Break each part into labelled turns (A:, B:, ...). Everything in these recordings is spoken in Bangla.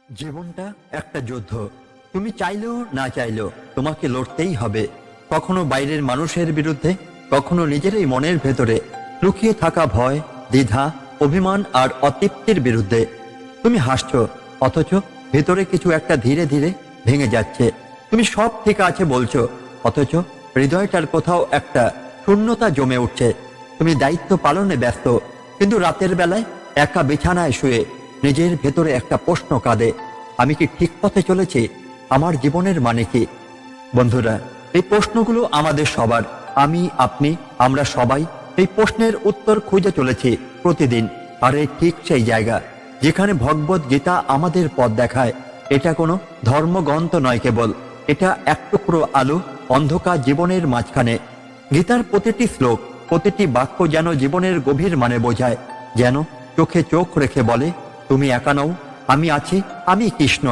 A: জীবনটা একটা যুদ্ধ। তুমি চাইলেও না চাইলেও তোমাকে লড়তেই হবে। কখনো বাইরের মানুষের বিরুদ্ধে, কখনো নিজেরই মনের ভেতরে লুকিয়ে থাকা ভয়, দ্বিধা, অভিমান আর অতৃপ্তির বিরুদ্ধে। তুমি হাসছো, অথচ ভেতরে কিছু একটা ধীরে ধীরে ভেঙে যাচ্ছে। তুমি সব ঠিক আছে বলছো, অথচ হৃদয়টার কোথাও একটা শূন্যতা জমে উঠছে। তুমি দায়িত্ব পালনে ব্যস্ত, কিন্তু রাতের বেলায় একা বিছানায় শুয়ে নিজের ভেতরে একটা প্রশ্ন কাঁদে, আমি কি ঠিক পথে চলেছি? আমার জীবনের মানে কি? বন্ধুরা, এই প্রশ্নগুলো আমাদের সবার। আমি, আপনি, আমরা সবাই এই প্রশ্নের উত্তর খুঁজে চলেছি প্রতিদিন। আর এই ঠিক সেই জায়গা যেখানে ভগবত গীতা আমাদের পথ দেখায়। এটা কোনো ধর্মগ্রন্থ নয় কেবল, এটা এক টুকরো আলো অন্ধকার জীবনের মাঝখানে। গীতার প্রতিটি শ্লোক, প্রতিটি বাক্য যেন জীবনের গভীর মানে বোঝায়, যেন চোখে চোখ রেখে বলে, তুমি একা নও, আমি আছি, আমি কৃষ্ণ।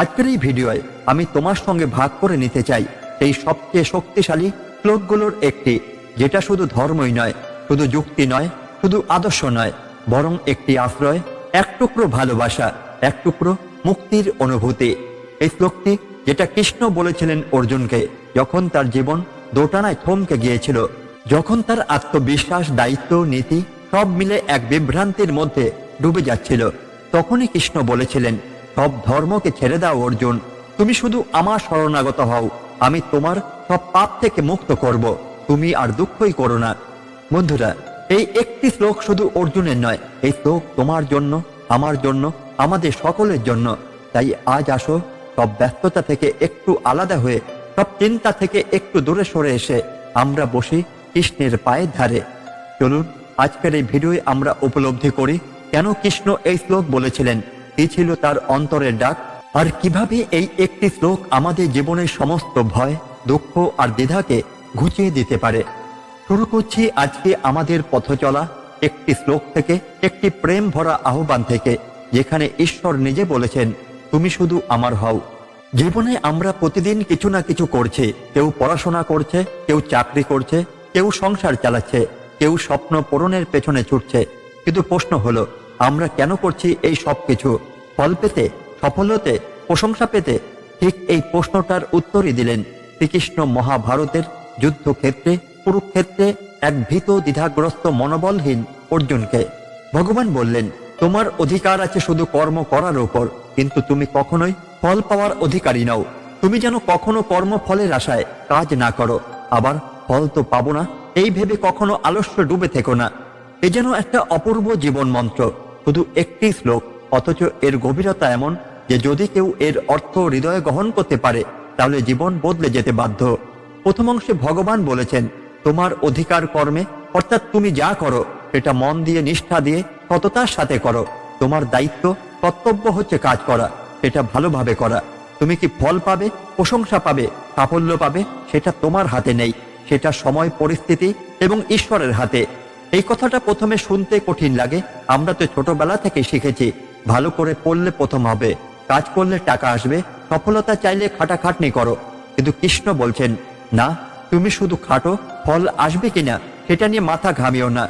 A: আজকের এই ভিডিওয় আমি তোমার সঙ্গে ভাগ করে নিতে চাই সেই সবচেয়ে শক্তিশালী শ্লোকগুলোর একটি, যেটা শুধু ধর্মই নয়, শুধু যুক্তি নয়, শুধু আদর্শ নয়, বরং একটি আশ্রয়, এক টুকরো ভালোবাসা, এক টুকরো মুক্তির অনুভূতি। এই শ্লোকটি যেটা কৃষ্ণ বলেছিলেন অর্জুনকে যখন তার জীবন দোটানায় থমকে গিয়েছিল, যখন তার আত্মবিশ্বাস, দায়িত্ব, নীতি সব মিলে এক বিভ্রান্তির মধ্যে ডুবে যাচ্ছিল, তখনই কৃষ্ণ বলেছিলেন, সব ধর্মকে ছেড়ে দাও অর্জুন, তুমি শুধু আমার শরণাগত হও, আমি তোমার সব পাপ থেকে মুক্ত করব, তুমি আর দুঃখই করো না। বন্ধুরা, এই একটি শ্লোক শুধু অর্জুনের নয়, এই শ্লোক তোমার জন্য, আমার জন্য, আমাদের সকলের জন্য। তাই আজ আসো, সব ব্যস্ততা থেকে একটু আলাদা হয়ে, সব চিন্তা থেকে একটু দূরে সরে এসে আমরা বসি কৃষ্ণের পায়ের ধারে। চলুন আজকের এই ভিডিওয় আমরা উপলব্ধি করি কেন কৃষ্ণ এই শ্লোক বলেছিলেন, কি ছিল তার অন্তরের ডাক, আর কিভাবে এই একটি শ্লোক আমাদের জীবনের সমস্ত ভয়, দুঃখ আর দ্বিধাকে ঘুচিয়ে দিতে পারে। শুরু করছি আজকে আমাদের পথ চলা একটি শ্লোক থেকে, একটি প্রেম ভরা আহ্বান থেকে, যেখানে ঈশ্বর নিজে বলেছেন, তুমি শুধু আমার হও। জীবনে আমরা প্রতিদিন কিছু না কিছু করছি। কেউ পড়াশোনা করছে, কেউ চাকরি করছে, কেউ সংসার চালাচ্ছে, কেউ স্বপ্ন পূরণের পেছনে ছুটছে। কিন্তু প্রশ্ন হলো, আমরা কেন করছি এই সব কিছু? ফল পেতে, সফল হতে, প্রশংসা পেতে? ঠিক এই প্রশ্নটার উত্তরই দিলেন শ্রীকৃষ্ণ মহাভারতের যুদ্ধক্ষেত্রে, কুরুক্ষেত্রে এক ভীত, দ্বিধাগ্রস্ত, মনোবলহীন অর্জুনকে। ভগবান বললেন, তোমার অধিকার আছে শুধু কর্ম করার উপর, কিন্তু তুমি কখনোই ফল পাওয়ার অধিকারী নও। তুমি যেন কখনো কর্মফলের আশায় কাজ না করো, আবার ফল তো পাবো না এই ভেবে কখনো আলস্য ডুবে থেকো না। এ যেন একটা অপূর্ব জীবন মন্ত্র, শুধু একটি শ্লোক, অথচ এর গভীরতা এমন যে যদি কেউ এর অর্থ হৃদয়ে গ্রহণ করতে পারে, তাহলে জীবন বদলে যেতে বাধ্য। প্রথম অংশে ভগবান বলেছেন, তোমার অধিকার কর্মে, অর্থাৎ তুমি যা করো সেটা মন দিয়ে, নিষ্ঠা দিয়ে, সততার সাথে করো। তোমার দায়িত্ব, কর্তব্য হচ্ছে কাজ করা, সেটা ভালোভাবে করা। তুমি কি ফল পাবে, প্রশংসা পাবে, সাফল্য পাবে, সেটা তোমার হাতে নেই, সেটা সময়, পরিস্থিতি এবং ঈশ্বরের হাতে। এই কথাটা প্রথমে শুনতে কঠিন লাগে। আমরা তো ছোটবেলা থেকে শিখেছি, ভালো করে পড়লে প্রথম হবে, কাজ করলে টাকা আসবে, সফলতা চাইলে খাটাখাটনি করো। কিন্তু কৃষ্ণ বলছেন, না, তুমি শুধু খাটো, ফল আসবে কিনা সেটা নিয়ে মাথা ঘামিও না।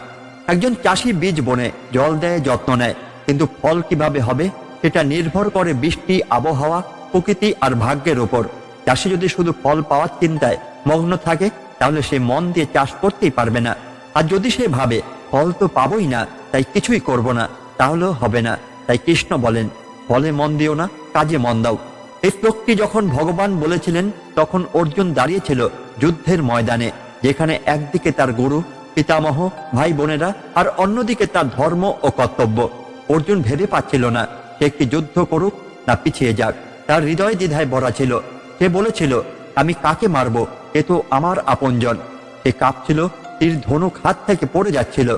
A: একজন চাষি বীজ বনে, জল দেয়, যত্ন নেয়, কিন্তু ফল কিভাবে হবে সেটা নির্ভর করে বৃষ্টি, আবহাওয়া, প্রকৃতি আর ভাগ্যের ওপর। চাষি যদি শুধু ফল পাওয়ার চিন্তায় মগ্ন থাকে, তাহলে সে মন দিয়ে চাষ করতেই পারবে না। আর যদি সে ভাবে ফল তো পাবোই না, তাই কিছুই করব না, তাহলেও হবে না। তাই কৃষ্ণ বলেন, ফলে মন দিও না, কাজে মন দাও। এই শ্লোকটি যখন ভগবান বলেছিলেন, তখন অর্জুন দাঁড়িয়েছিল যুদ্ধের ময়দানে, যেখানে একদিকে তার গুরু, পিতামহ, ভাই বোনেরা, আর অন্যদিকে তার ধর্ম ও কর্তব্য। অর্জুন ভেবে পাচ্ছিল না সে একটি যুদ্ধ করুক না পিছিয়ে যাক। তার হৃদয় দ্বিধায় ভরা ছিল। সে বলেছিল, আমি কাকে মারব, এ তো আমার আপনজন। সে কাঁপছিল, তীর ধনুক হাত থেকে পড়ে যাচ্ছিল।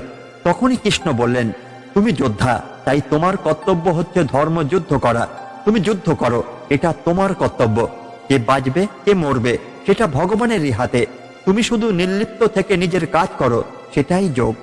A: তখনই কৃষ্ণ বললেন, তুমি যোদ্ধা, তাই তোমার কর্তব্য হচ্ছে ধর্ম যুদ্ধ করা। তুমি যুদ্ধ করো, এটা তোমার কর্তব্য। কে বাঁচবে, কে মরবে, সেটা ভগবানেরই হাতে। তুমি শুধু নির্লিপ্ত থেকে নিজের কাজ করো, সেটাই যোগ।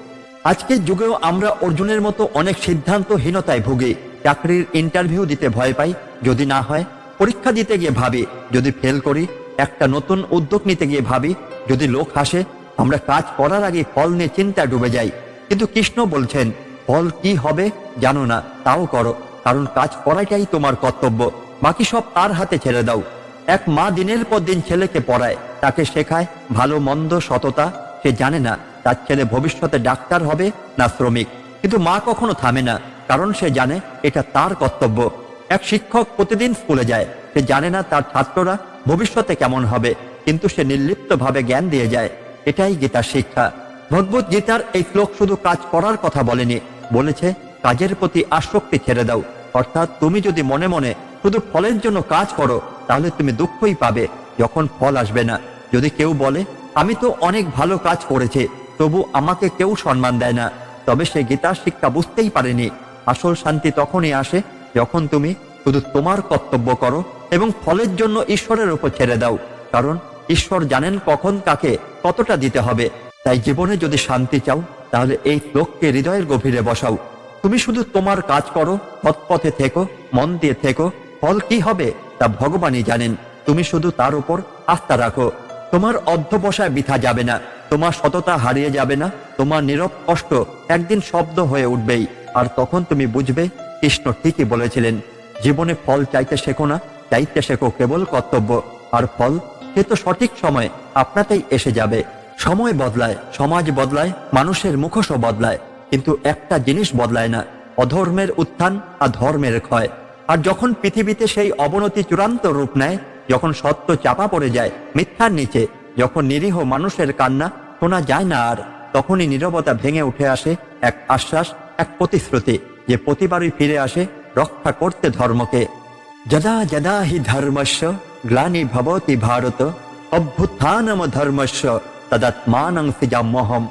A: আজকের যুগেও আমরা অর্জুনের মতো অনেক সিদ্ধান্তহীনতায় ভুগি। চাকরির ইন্টারভিউ দিতে ভয় পাই, যদি না হয়। পরীক্ষা দিতে গিয়ে ভাবি, যদি ফেল করি। একটা নতুন উদ্যোগ নিতে গিয়ে ভাবি, যদি লোক হাসে। আমরা কাজ করার আগে ফল নিয়ে চিন্তা ডুবে যাই। কিন্তু কৃষ্ণ বলছেন, ফল কি হবে জানো না, তাও করো। কারণ কাজ করাটাই তোমার কর্তব্য, বাকি সব তার হাতে ছেড়ে দাও। এক মা দিনের পর দিন ছেলেকে পড়ায়, তাকে শেখায় ভালো মন্দ সততা। সে জানে না তার ছেলে ভবিষ্যতে ডাক্তার হবে না শ্রমিক, কিন্তু মা কখনো থামে না, কারণ সে জানে এটা তার কর্তব্য। এক শিক্ষক প্রতিদিন স্কুলে যায়, সে জানে না তার ছাত্ররা ভবিষ্যতে কেমন হবে, কিন্তু সে নির্লিপ্তভাবে জ্ঞান দিয়ে যায়। এটাই গীতার শিক্ষা। ভগবত গীতার এই শ্লোক শুধু কাজ করার কথা বলেনি, বলেছে কাজের প্রতি আসক্তি ছেড়ে দাও। অর্থাৎ তুমি যদি মনে মনে শুধু ফলের জন্য কাজ করো, তাহলে তুমি দুঃখই পাবে যখন ফল আসবে না। যদি কেউ বলে আমি তো অনেক ভালো কাজ করেছি, তবু আমাকে কেউ সম্মান দেয় না, তবে সে গীতার শিক্ষা বুঝতেই পারেনি। আসল শান্তি তখনই আসে যখন তুমি শুধু তোমার কর্তব্য করো এবং ফলের জন্য ঈশ্বরের উপর ছেড়ে দাও, কারণ ঈশ্বর জানেন কখন কাকে কতটা দিতে হবে। তাই জীবনে যদি শান্তি চাও, তাহলে এই শ্লোককে হৃদয়ের গভীরে বসাও। তুমি শুধু তোমার কাজ করো, সৎপথে থেকো, মন দিয়ে থেকো। ফল কি হবে তা ভগবানই জানেন, তুমি শুধু তার উপর আস্থা রাখো। তোমার অধ্যবসায় বৃথা যাবে না, তোমার সততা হারিয়ে যাবে না, তোমার নীরব কষ্ট একদিন শব্দ হয়ে উঠবেই। আর তখন তুমি বুঝবে কৃষ্ণ ঠিকই বলেছিলেন, জীবনে ফল চাইতে শেখো না, চাইতে শেখো কেবল কর্তব্য। আর ফল সে তো সঠিক সময় আপনাতেই এসে যাবে। সময় বদলায়, সমাজ বদলায়, মানুষের মুখোশও বদলায়, কিন্তু একটা জিনিস বদলায় না, অধর্মের উত্থান আর ধর্মের ক্ষয়। আর যখন পৃথিবীতে সেই অবনতি চূড়ান্ত রূপ নেয়, যখন সত্য চাপা পড়ে যায় মিথ্যার নিচে, যখন নিরীহ মানুষের কান্না শোনা যায় না আর, তখনই নীরবতা ভেঙে উঠে আসে এক আশ্বাস, এক প্রতিশ্রুতি, যে প্রতিবারই ফিরে আসে রক্ষা করতে ধর্মকে। যদা যদা হি ধর্মস্য গ্লানি ভবতি ভারত অভ্যুত্থানম ধর্মস্য তদাত্মানং সৃজাম্যহম।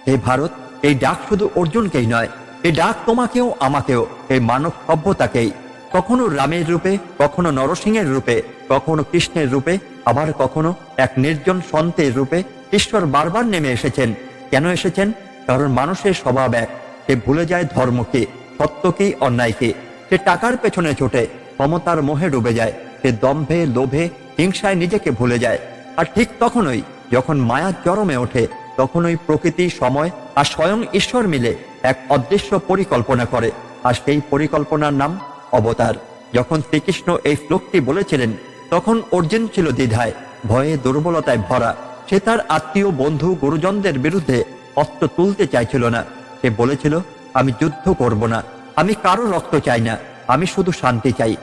A: হে ভারত, এই ডাক শুধু অর্জুনকেই নয়, এই ডাক তোমাকেও আমাকেও, এই মানব সভ্যতাকেই। কখনো রামের রূপে, কখনো নরসিংহের রূপে, কখনো কৃষ্ণের রূপে, আবার কখনো এক নির্জন সন্তের রূপে ঈশ্বর বারবার নেমে এসেছেন। কেন এসেছেন? কারণ মানুষের স্বভাব এক, সে ভুলে যায় ধর্মকে, সত্যকে, অন্যায়কে। সে টাকার পেছনে ছোটে, ক্ষমতার মোহে ডুবে যায়, সে দম্ভে, লোভে, হিংসায় নিজেকে ভুলে যায়। আর ঠিক তখনই যখন মায়া চরমে ওঠে, তখনই প্রকৃতি, সময় আর স্বয়ং ঈশ্বর মিলে এক অদৃশ্য পরিকল্পনা করে, আর সেই পরিকল্পনার নাম অবতার। যখন শ্রীকৃষ্ণ এই শ্লোকটি বলেছিলেন, তখন অর্জুন ছিল দ্বিধায়, ভয়ে, দুর্বলতায় ভরা। সে তার আত্মীয়, বন্ধু, গুরুজনদের বিরুদ্ধে অস্ত্র তুলতে চাইছিল না। সে বলেছিল, আমি যুদ্ধ করব না, আমি কারো রক্ত চাই না, আমি শুধু শান্তি চাই।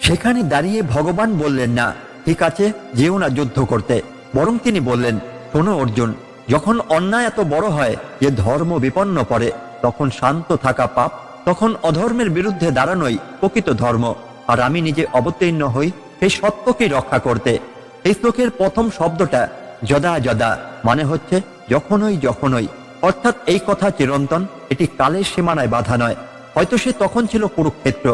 A: সেখানে দাঁড়িয়ে ভগবান বললেন না, ঠিক আছে যেও না যুদ্ধ করতে, বরং তিনি বললেন, শোনো অর্জুন, যখন অন্যায় এত বড় হয় যে ধর্ম বিপন্ন পড়ে, তখন শান্ত থাকা পাপ, তখন অধর্মের বিরুদ্ধে দাঁড়ানোই প্রকৃত ধর্ম। আর আমি নিজে অবতীর্ণ হই সেই সত্যকে রক্ষা করতে। এই শ্লোকের প্রথম শব্দটা যদা যদা, মানে হচ্ছে যখনই যখনই, অর্থাৎ এই কথা চিরন্তন, এটি কালের সীমানায় বাধা নয়। হয়তো সে তখন ছিল কুরুক্ষেত্র,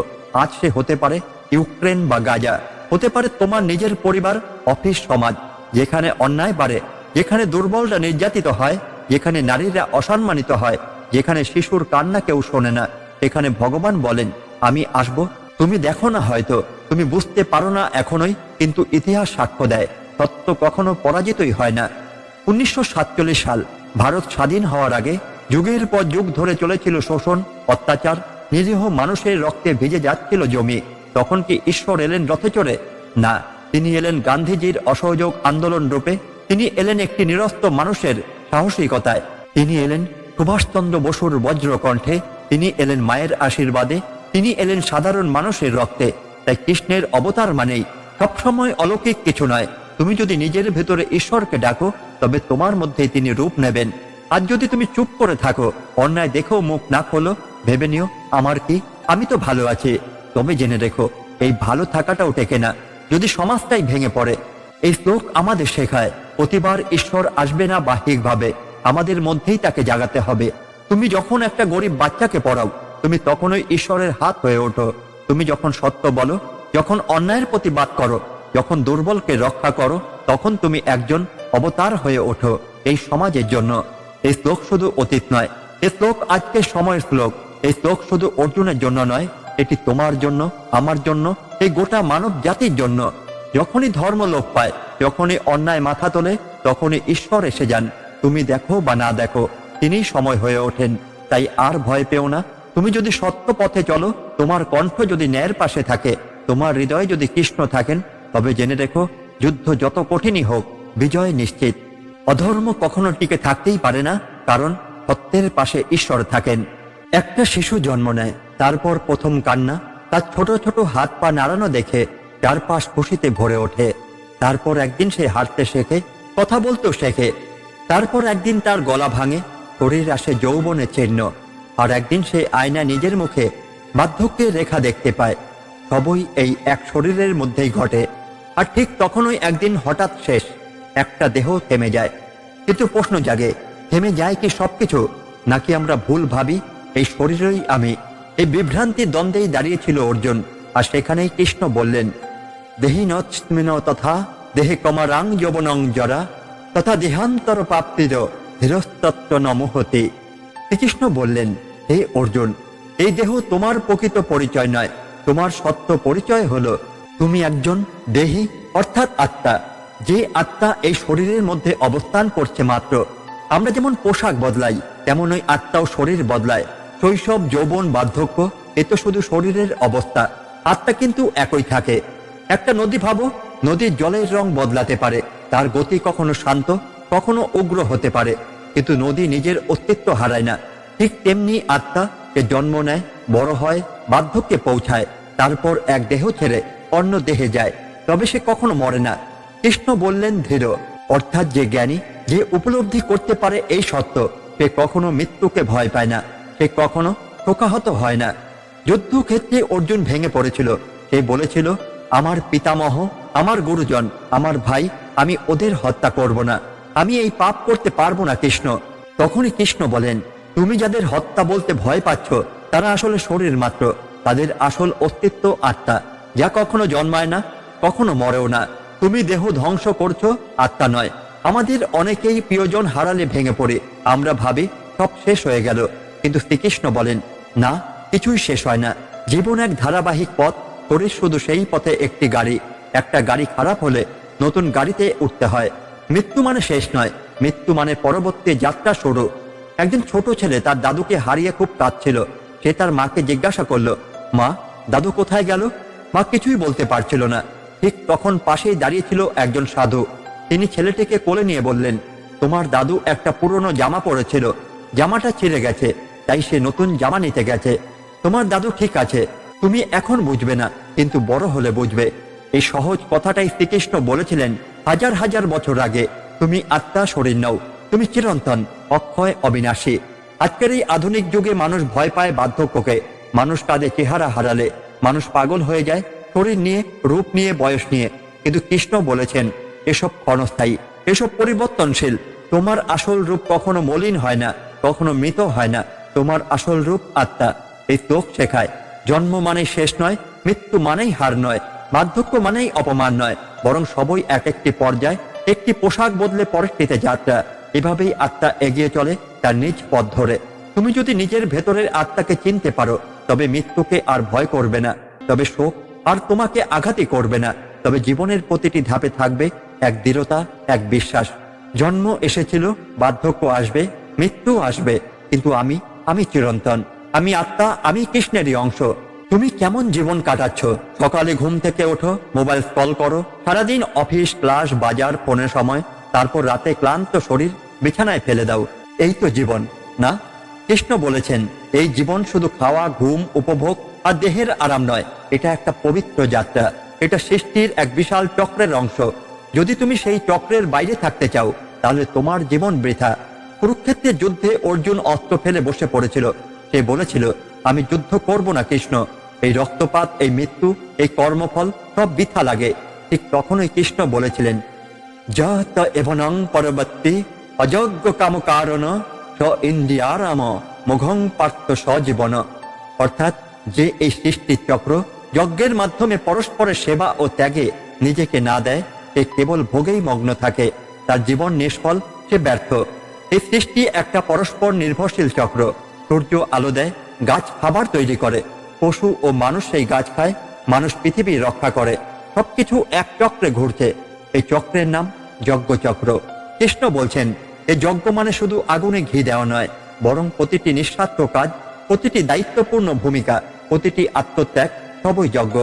A: আজ সে হতে পারে ইউক্রেন বা গাজা, হতে পারে তোমার নিজের পরিবার, অফিস, সমাজ। যেখানে অন্যায় বাড়ে, যেখানে দুর্বলরা নির্যাতিত হয়, যেখানে নারীরা অসম্মানিত হয়, যেখানে শিশুর কান্না কেউ শোনে না, এখানে ভগবান বলেন, আমি আসব। তুমি দেখো না, হয়তো তুমি বুঝতে পারো না এখনোই, কিন্তু ইতিহাস সাক্ষ্য দেয়, সত্য কখনো পরাজিতই হয় না। 1947 সাল ভারত স্বাধীন হওয়ার আগে যুগের পর যুগ ধরে চলেছিল শোষণ, অত্যাচার, নিরীহ মানুষের রক্তে ভিজে যাচ্ছিল জমি। তখন কি ঈশ্বর এলেন রথে চড়ে? না, তিনি এলেন গান্ধীজির অসহযোগ আন্দোলন রূপে, তিনি এলেন একটি নিরস্ত মানুষের সাহসিকতায়, তিনি এলেন সুভাষচন্দ্র বসুর বজ্রকণ্ঠে, তিনি এলেন মায়ের আশীর্বাদে, তিনি এলেন সাধারণ মানুষের রক্তে। তাই কৃষ্ণের অবতার মানেই সবসময় অলৌকিক কিছু নয়। তুমি যদি নিজের ভেতরে ঈশ্বরকে ডাকো, তবে তোমার মধ্যেই তিনি রূপ নেবেন। আর যদি তুমি চুপ করে থাকো, অন্যায় দেখেও মুখ না খোলো, ভেবে নিও আমার কি, আমি তো ভালো আছি, তবে জেনে রেখো এই ভালো থাকাটাও টেকে না যদি সমাজটাই ভেঙে পড়ে। এই শ্লোক আমাদের শেখায়, প্রতিবার ঈশ্বর আসবে না বাহ্যিকভাবে, আমাদের মধ্যেই তাকে জাগাতে হবে। তুমি যখন একটা গরিব বাচ্চাকে পড়াও, তুমি তখনই ঈশ্বরের হাত হয়ে ওঠো। তুমি যখন সত্য বলো, যখন অন্যায়ের প্রতিবাদ করো, যখন দুর্বলকে রক্ষা করো, তখন তুমি একজন অবতার হয়ে ওঠো এই সমাজের জন্য। এই শ্লোক শুধু অতীত নয়, এই শ্লোক আজকের সময়ের শ্লোক। এই শ্লোক শুধু অর্জুনের জন্য নয়, এটি তোমার জন্য, আমার জন্য, এই গোটা মানব জাতির জন্য। যখনই ধর্ম লোপ পায়, যখনই অন্যায় মাথা তোলে, তখনই ঈশ্বর এসে যান। তুমি দেখো বা না দেখো, তিনি সময় হয়ে ওঠেন। তাই আর ভয় পেও না। তুমি যদি সত্য পথে চলো, তোমার কণ্ঠ যদি ন্যায়ের পাশে থাকে, তোমার হৃদয়ে যদি কৃষ্ণ থাকেন, তবে জেনে রেখো, যুদ্ধ যত কঠিনই হোক, বিজয় নিশ্চিত। অধর্ম কখনো টিকে থাকতেই পারে না, কারণ সত্যের পাশে ঈশ্বর থাকেন। একটা শিশু জন্ম নেয়, তারপর প্রথম কান্না, তার ছোট ছোট হাত পা নাড়ানো দেখে চারপাশ খুশিতে ভরে ওঠে। তারপর একদিন সে হাঁটতে শেখে, কথা বলতেও শেখে। তারপর একদিন তার গলা ভাঙে, শরীর আসে যৌবনের চিহ্ন। আর একদিন সে আয়না নিজের মুখে বার্ধক্যের রেখা দেখতে পায়। সবই এই এক শরীরের মধ্যেই ঘটে। আর ঠিক তখনই একদিন হঠাৎ শেষ, একটা দেহ থেমে যায়। কিন্তু প্রশ্ন জাগে, থেমে যায় কি সবকিছু, নাকি আমরা ভুল ভাবি এই শরীরই আমি? এই বিভ্রান্তির দ্বন্দ্বেই দাঁড়িয়েছিল অর্জুন। আর সেখানেই কৃষ্ণ বললেন, দেহি নস্মিন তথা দেহে কমারাং যবনং জরা তথা দেহান্তর প্রাপ্তির ধীরস্তত্ব নমহতি। শ্রীকৃষ্ণ বললেন, হে অর্জুন, এই দেহ তোমার প্রকৃত পরিচয় নয়। তোমার সত্য পরিচয় হলো তুমি একজন দেহী, অর্থাৎ আত্মা। যে আত্মা এই শরীরের মধ্যে অবস্থান করছে মাত্র। আমরা যেমন পোশাক বদলাই, তেমন ওই আত্মাও শরীর বদলায়। শৈশব, যৌবন, বার্ধক্য, এ তো শুধু শরীরের অবস্থা। আত্মা কিন্তু একই থাকে। একটা নদী ভাবো, নদীর জলের রং বদলাতে পারে, তার গতি কখনো শান্ত, কখনো উগ্র হতে পারে, কিন্তু নদী নিজের অস্তিত্ব হারায় না। ঠিক তেমনি আত্মা, যে জন্ম নেয়, বড় হয়, বার্ধক্যে পৌঁছায়, তারপর এক দেহ ছেড়ে অন্য দেহে যায়, তবে সে কখনো মরে না। কৃষ্ণ বললেন ধীর, অর্থাৎ যে জ্ঞানী, যে উপলব্ধি করতে পারে এই সত্য, সে কখনো মৃত্যুকে ভয় পায় না, সে কখনো শোকাহত হয় না। যুদ্ধক্ষেত্রে অর্জুন ভেঙে পড়েছিল। সে বলেছিল, আমার পিতামহ, আমার গুরুজন, আমার ভাই, আমি ওদের হত্যা করব না, আমি এই পাপ করতে পারবো না কৃষ্ণ। তখনই কৃষ্ণ বলেন, তুমি যাদের হত্যা বলতে ভয় পাচ্ছ, তারা আসলে শরীর মাত্র। তাদের আসল অস্তিত্ব আত্মা, যা কখনো জন্মায় না, কখনো মরেও না। তুমি দেহ ধ্বংস করছো, আত্মা নয়। আমাদের অনেকেই প্রিয়জন হারালে ভেঙে পড়ে, আমরা ভাবি সব শেষ হয়ে গেল। কিন্তু শ্রীকৃষ্ণ বলেন, না, কিছুই শেষ হয় না। জীবন এক ধারাবাহিক পথ। শরীর শুধু সেই পথে একটি গাড়ি। একটা গাড়ি খারাপ হলে নতুন গাড়িতে উঠতে হয়। মৃত্যু মানে শেষ নয়, মৃত্যু মানে পরবর্তী যাত্রা শুরু। একজন ছোট ছেলে তার দাদুকে হারিয়ে খুব কাঁদছিল। সে তার মাকে জিজ্ঞাসা করলো, মা, দাদু কোথায় গেল? মা কিছুই বলতে পারছিল না। ঠিক তখন পাশেই দাঁড়িয়েছিল একজন সাধু। তিনি ছেলেটিকে কোলে নিয়ে বললেন, তোমার দাদু একটা পুরনো জামা পরেছিল, জামাটা ছিঁড়ে গেছে, তাই সে নতুন জামা নিতে গেছে। তোমার দাদু ঠিক আছে, তুমি এখন বুঝবে না, কিন্তু বড় হলে বুঝবে। এই সহজ কথাটাই শ্রীকৃষ্ণ বলেছিলেন হাজার হাজার বছর আগে। তুমি আত্মা, শরীর নও, তুমি চিরন্তন, অক্ষয়, অবিনাশী। আজকের এই আধুনিক যুগে মানুষ ভয় পায় বার্ধক্যকে। মানুষ কাঁদে চেহারা হারালে, মানুষ পাগল হয়ে যায় শরীর নিয়ে, রূপ নিয়ে, বয়স নিয়ে। কিন্তু কৃষ্ণ বলেছেন, এসব ক্ষণস্থায়ী, এসব পরিবর্তনশীল। তোমার আসল রূপ কখনো মলিন হয় না, কখনো মৃত হয় না। তোমার আসল রূপ আত্মা। এই শ্লোক শেখায়, জন্ম মানেই শেষ নয়, মৃত্যু মানেই হার নয়, বার্ধক্য মানেই অপমান নয়, বরং সবই এক একটি পর্যায়, একটি পোশাক বদলে পরেরটিতে যাত্রা। এভাবেই আত্মা এগিয়ে চলে তার নিজ পথ ধরে। তুমি যদি নিজের ভেতরের আত্মাকে চিনতে পারো, তবে মৃত্যুকে আর ভয় করবে না, তবে শোক আর তোমাকে আঘাতই করবে না। তবে জীবনের প্রতিটি ধাপে থাকবে এক দৃঢ়তা, এক বিশ্বাস। জন্ম এসেছিল, বার্ধক্য আসবে, মৃত্যু আসবে, কিন্তু আমি চিরন্তন, আমি আত্মা, আমি কৃষ্ণেরই অংশ। তুমি কেমন জীবন কাটাচ্ছ? সকালে ঘুম থেকে ওঠো, মোবাইল স্ক্রল করো, সারাদিন অফিস, ক্লাস, বাজার, ফোনের সময়, তারপর রাতে ক্লান্ত শরীর বিছানায় ফেলে দাও। এই তো জীবন না? কৃষ্ণ বলেছেন, এই জীবন শুধু খাওয়া, ঘুম, উপভোগ আর দেহের আরাম নয়, এটা একটা পবিত্র যাত্রা। এটা সৃষ্টির এক বিশাল চক্রের অংশ। যদি তুমি সেই চক্রের বাইরে থাকতে চাও, তাহলে তোমার জীবন বৃথা। কুরুক্ষেত্রের যুদ্ধে অর্জুন অস্ত্র ফেলে বসে পড়েছিল। সে বলেছিল, আমি যুদ্ধ করব না কৃষ্ণ, এই রক্তপাত, এই মৃত্যু, এই কর্মফল সব বৃথা লাগে। ঠিক তখনই কৃষ্ণ বলেছিলেন, যত এভনং পরবর্তী অযোগ্য কাম কারণ স ইন্দ্রিয়ারাম মুঘং পার্থ সজীবন। অর্থাৎ যে এই সৃষ্টির চক্র, যজ্ঞের মাধ্যমে পরস্পরের সেবা ও ত্যাগে নিজেকে না দেয়, সে কেবল ভোগেই মগ্ন থাকে, তার জীবন নিষ্ফল, সে ব্যর্থ। এই সৃষ্টি একটা পরস্পর নির্ভরশীল চক্র। সূর্য আলো দেয়, গাছ খাবার তৈরি করে, পশু ও মানুষ সেই গাছ খায়, মানুষ পৃথিবী রক্ষা করে। সবকিছু এক চক্রে ঘুরছে। এই চক্রের নাম যজ্ঞচক্র। কৃষ্ণ বলছেন, এই যজ্ঞ মানে শুধু আগুনে ঘি দেওয়া নয়, বরং প্রতিটি নিঃস্বার্থ কাজ, প্রতিটি দায়িত্বপূর্ণ ভূমিকা, প্রতিটি আত্মত্যাগ সবই যজ্ঞ।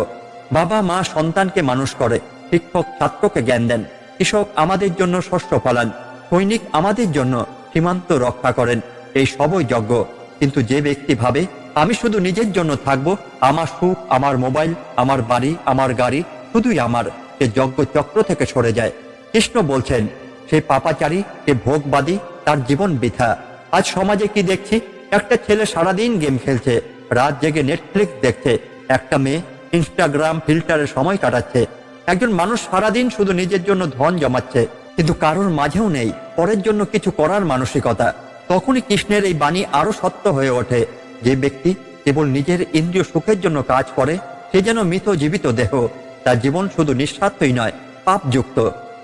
A: বাবা মা সন্তানকে মানুষ করে, শিক্ষক ছাত্রকে জ্ঞান দেন, কৃষক আমাদের জন্য শস্য ফলান, সৈনিক আমাদের জন্য সীমান্ত রক্ষা করেন, এই সবই যজ্ঞ। কিন্তু যে ব্যক্তি ভাবে আমি শুধু নিজের জন্য থাকবো, আমার সুখ, আমার মোবাইল, আমার বাড়ি, আমার গাড়ি শুধুই আমার, সে যজ্ঞ চক্র থেকে সরে যায়। কৃষ্ণ বলছেন, সে পাপাচারী, সে ভোগবাদী, তার জীবন বৃথা। আজ সমাজে কি দেখছি, একটা ছেলে সারাদিন গেম খেলছে, রাত জেগে নেটফ্লিক্স দেখছে, একটা মেয়ে ইনস্টাগ্রাম ফিল্টারে সময় কাটাচ্ছে, একজন মানুষ সারাদিন শুধু নিজের জন্য ধন জমাচ্ছে, কিন্তু কারোর মাঝেও নেই পরের জন্য কিছু করার মানসিকতা। তখনই কৃষ্ণের এই বাণী আরো সত্য হয়ে ওঠে। যে ব্যক্তি কেবল নিজের ইন্দ্রিয় সুখের জন্য কাজ করে, সে যেন মৃত জীবিত দেহ, তার জীবন শুধু নিঃস্বার্থই নয়, পাপযুক্ত।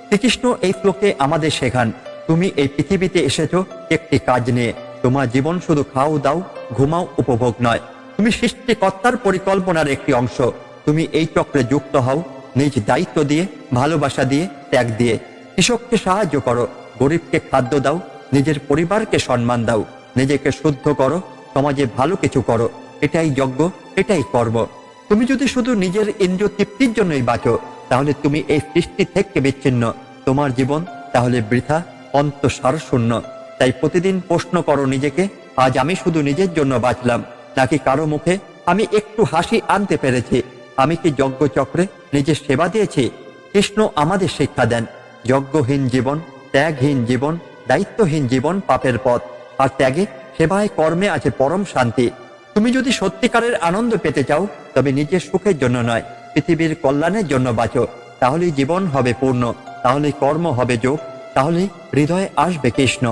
A: শ্রীকৃষ্ণ এই শ্লোকে আমাদের শেখান, তুমি এই পৃথিবীতে এসেছো একটি কাজ নিয়ে, তোমার জীবন শুধু খাও দাও ঘুমাও উপভোগ নয়, তুমি সৃষ্টিকর্তার পরিকল্পনার একটি অংশ। তুমি এই চক্রে যুক্ত হও নিজ দায়িত্ব দিয়ে, ভালোবাসা দিয়ে, ত্যাগ দিয়ে। কৃষককে সাহায্য করো, গরিবকে খাদ্য দাও, নিজের পরিবারকে সম্মান দাও, নিজেকে শুদ্ধ করো, সমাজে ভালো কিছু করো। এটাই যজ্ঞ, এটাই কর্ম। তুমি যদি শুধু নিজের ইন্দ্রিয় তৃপ্তির জন্যই বাঁচো, তাহলে তুমি এই সৃষ্টি থেকে বিচ্ছিন্ন, তোমার জীবন তাহলে বৃথা, অন্তঃসারশূন্য। তাই প্রতিদিন প্রশ্ন করো নিজেকে, আজ আমি শুধু নিজের জন্য বাঁচলাম, নাকি কারো মুখে আমি একটু হাসি আনতে পেরেছি? আমি কি যজ্ঞ চক্রে নিজের সেবা দিয়েছি? কৃষ্ণ আমাদের শিক্ষা দেন, যজ্ঞহীন জীবন, ত্যাগহীন জীবন, দায়িত্বহীন জীবন পাপের পথ, আর ত্যাগে, সেবায়, কর্মে আছে পরম শান্তি। তুমি যদি সত্যিকারের আনন্দ পেতে চাও, তবে নিজের সুখের জন্য নয়, পৃথিবীর কল্যাণের জন্য বাঁচো। তাহলেই জীবন হবে পূর্ণ, তাহলেই কর্ম হবে যোগ, তাহলেই হৃদয়ে আসবে কৃষ্ণ।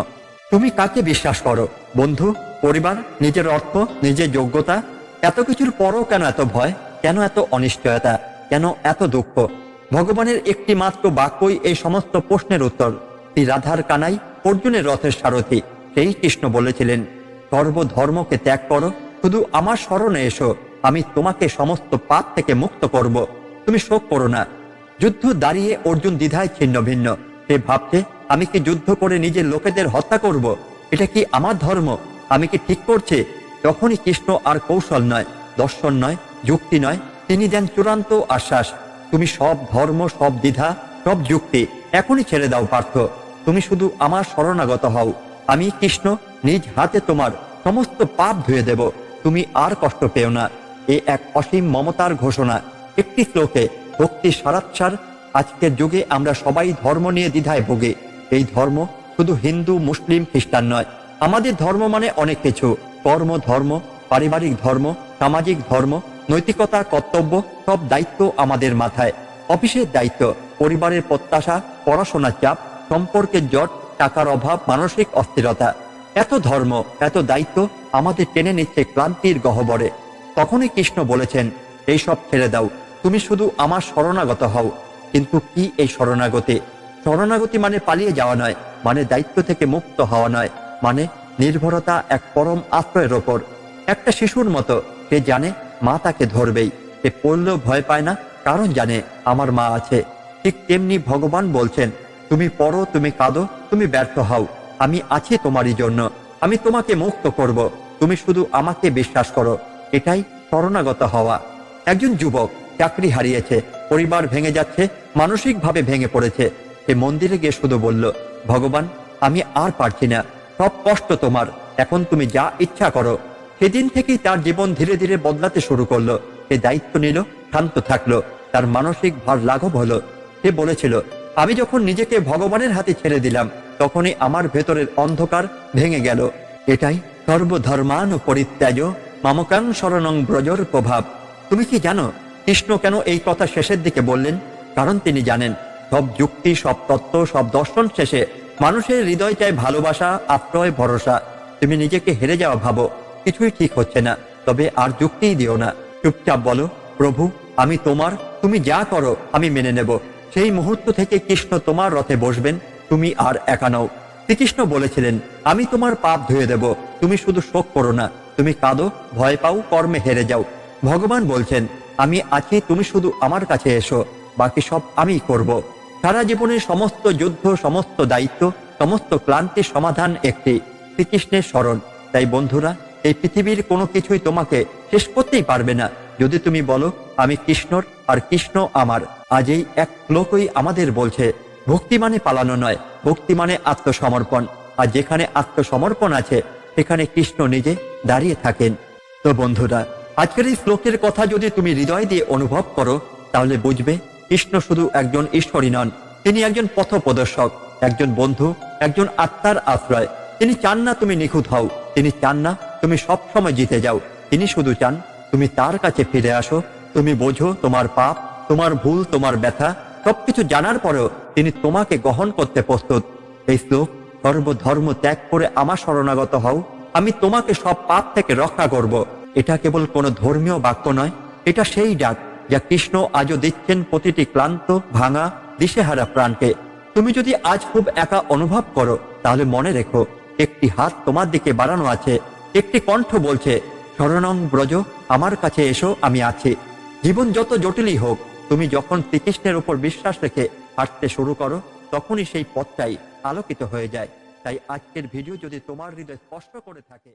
A: তুমি কাকে বিশ্বাস করো? বন্ধু, পরিবার, নিজের অর্থ, নিজের যোগ্যতা? এত কিছুর পরও কেন এত ভয়, কেন এত অনিশ্চয়তা, কেন এত দুঃখ? ভগবানের একটি মাত্র বাক্যই এই সমস্ত প্রশ্নের উত্তর। শ্রী রাধার কানাই অর্জুনের রথের সারথি, সেই কৃষ্ণ বলেছিলেন, সর্বধর্মকে ত্যাগ করো, শুধু আমার শরণে এসো, আমি তোমাকে সমস্ত পাপ থেকে মুক্ত করব। তুমি শোক করো না। যুদ্ধ দাঁড়িয়ে অর্জুন দ্বিধায় ছিন্ন ভিন্ন। সে ভাবছে, আমি কি যুদ্ধ করে নিজের লোকেদের হত্যা করব? এটা কি আমার ধর্ম? আমি কি ঠিক করছি? তখনই কৃষ্ণ আর কৌশল নয়, দর্শন নয়, যুক্তি নয়, তিনি দেন চূড়ান্ত আশ্বাস, তুমি সব ধর্ম, সব দ্বিধা, সব যুক্তি এখনই ছেড়ে দাও পার্থ। তুমি শুধু আমার শরণাগত হও, আমি কৃষ্ণ নিজ হাতে তোমার সমস্ত পাপ ধুয়ে দেব, তুমি আর কষ্ট পেও না। এ এক অসীম মমতার ঘোষণা। একটি শ্লোকে ভক্তি সারাৎসার। আজকের যুগে আমরা সবাই ধর্ম নিয়ে দ্বিধায় ভোগে। এই ধর্ম শুধু হিন্দু, মুসলিম, খ্রিস্টান নয়, আমাদের ধর্ম মানে অনেক কিছু। কর্ম ধর্ম, পারিবারিক ধর্ম, সামাজিক ধর্ম, নৈতিকতা, কর্তব্য, সব দায়িত্ব আমাদের মাথায়। অফিসের দায়িত্ব, পরিবারের প্রত্যাশা, পড়াশোনার চাপ, সম্পর্কের জট, টাকার অভাব, মানসিক অস্থিরতা। এত ধর্ম, এত দায়িত্ব আমাদের টেনে নিচ্ছে ক্লান্তির গহ্বরে। তখনই কৃষ্ণ বলেছেন, এই সব ছেড়ে দাও, তুমি শুধু আমার শরণাগত হও। কিন্তু কি এই শরণাগতি? শরণাগতি মানে পালিয়ে যাওয়া নয়, মানে দায়িত্ব থেকে মুক্ত হওয়া নয়, মানে নির্ভরতা এক পরম আশ্রয়ের ওপর। একটা শিশুর মতো, সে জানে মা তাকে ধরবেই, সে পড়লেও ভয় পায় না, কারণ জানে আমার মা আছে। ঠিক তেমনি ভগবান বলছেন, তুমি পড়ো, তুমি কাঁদো, তুমি ব্যর্থ হও, আমি আছি তোমারই জন্য, আমি তোমাকে মুক্ত করব, তুমি শুধু আমাকে বিশ্বাস করো। এটাই শরণাগত হওয়া। একজন যুবক চাকরি হারিয়েছে, পরিবার ভেঙে যাচ্ছে, মানসিকভাবে ভেঙে পড়েছে। সে মন্দিরে গিয়ে শুধু বলল, ভগবান, আমি আর পারছি না, সব কষ্ট তোমার, এখন তুমি যা ইচ্ছা করো। সেদিন থেকেই তার জীবন ধীরে ধীরে বদলাতে শুরু করলো। সে দায়িত্ব নিল, শান্ত থাকলো, তার মানসিক ভার লাঘব হলো। সে বলেছিল, আমি যখন নিজেকে ভগবানের হাতে ছেড়ে দিলাম, তখনই আমার ভেতরের অন্ধকার ভেঙে গেল। এটাই সর্বধর্মান পরিত্যাজ মামকাং শরণং ব্রজর প্রভাব। তুমি কি জানো কৃষ্ণ কেন এই কথা শেষের দিকে বললেন? কারণ তিনি জানেন, সব যুক্তি, সব তত্ত্ব, সব দর্শন শেষে মানুষের হৃদয় চায় ভালোবাসা, আশ্রয়, ভরসা। তুমি নিজেকে হেরে যাওয়া ভাবো, কিছুই ঠিক হচ্ছে না, তবে আর যুক্তিই দিও না। চুপচাপ বলো, প্রভু আমি তোমার, তুমি যা করো আমি মেনে নেব। সেই মুহূর্ত থেকে কৃষ্ণ তোমার রথে বসবেন, তুমি আর একা নও। শ্রীকৃষ্ণ বলেছিলেন, আমি তোমার পাপ ধুয়ে দেব, তুমি শুধু শোক করো না, তুমি কাঁদো, ভয় পাও, কর্মে হেরে যাও। ভগবান বলছেন, আমি আছি, তুমি শুধু আমার কাছে এসো, বাকি সব আমিই করব। সারা জীবনের সমস্ত যুদ্ধ, সমস্ত দায়িত্ব, সমস্ত ক্লান্তির সমাধান একটি, শ্রীকৃষ্ণের শরণ। তাই বন্ধুরা, এই পৃথিবীর কোনো কিছুই তোমাকে শেষ করতেই পারবে না যদি তুমি বলো আমি কৃষ্ণর আর কৃষ্ণ আমার। আজ এই এক শ্লোকই আমাদের বলছে ভক্তি মানে পালানো নয়, ভক্তি মানে আত্মসমর্পণ। আর যেখানে আত্মসমর্পণ আছে সেখানে কৃষ্ণ নিজে দাঁড়িয়ে থাকেন। তো বন্ধুরা, আজকের এই শ্লোকের কথা যদি তুমি হৃদয় দিয়ে অনুভব করো তাহলে বুঝবে কৃষ্ণ শুধু একজন ঈশ্বরই নন, তিনি একজন পথপ্রদর্শক, একজন বন্ধু, একজন আত্মার আশ্রয়। তিনি চান না তুমি নিখুঁত হও, তিনি চান না তুমি সব সময় জিতে যাও। তিনি শুধু চান তুমি তার কাছে ফিরে আসো। তুমি বোঝো তোমার পাপ, তোমার ভুল, তোমার ব্যথা সবকিছু জানার পরেও তিনি তোমাকে গ্রহণ করতে প্রস্তুত। এই শ্লোক সর্বধর্ম ত্যাগ করে আমার শরণাগত হও, আমি তোমাকে সব পাপ থেকে রক্ষা করব। এটা কেবল কোনো ধর্মীয় বাক্য নয়, এটা সেই ডাক যা কৃষ্ণ আজও দিচ্ছেন প্রতিটি ক্লান্ত, ভাঙা, দিশেহারা প্রাণকে। তুমি যদি আজ খুব একা অনুভব করো তাহলে মনে রেখো একটি হাত তোমার দিকে বাড়ানো আছে, একটি কণ্ঠ বলছে শরণং ব্রজ, আমার কাছে এসো, আমি আছি। জীবন যত জটিলই হোক, তুমি যখন শ্রীকৃষ্ণের উপর বিশ্বাস রেখে হাঁটতে শুরু করো তখনই সেই পথটাই আলোকিত হয়ে যায়। তাই আজকের ভিডিও যদি তোমার হৃদয় স্পষ্ট করে থাকে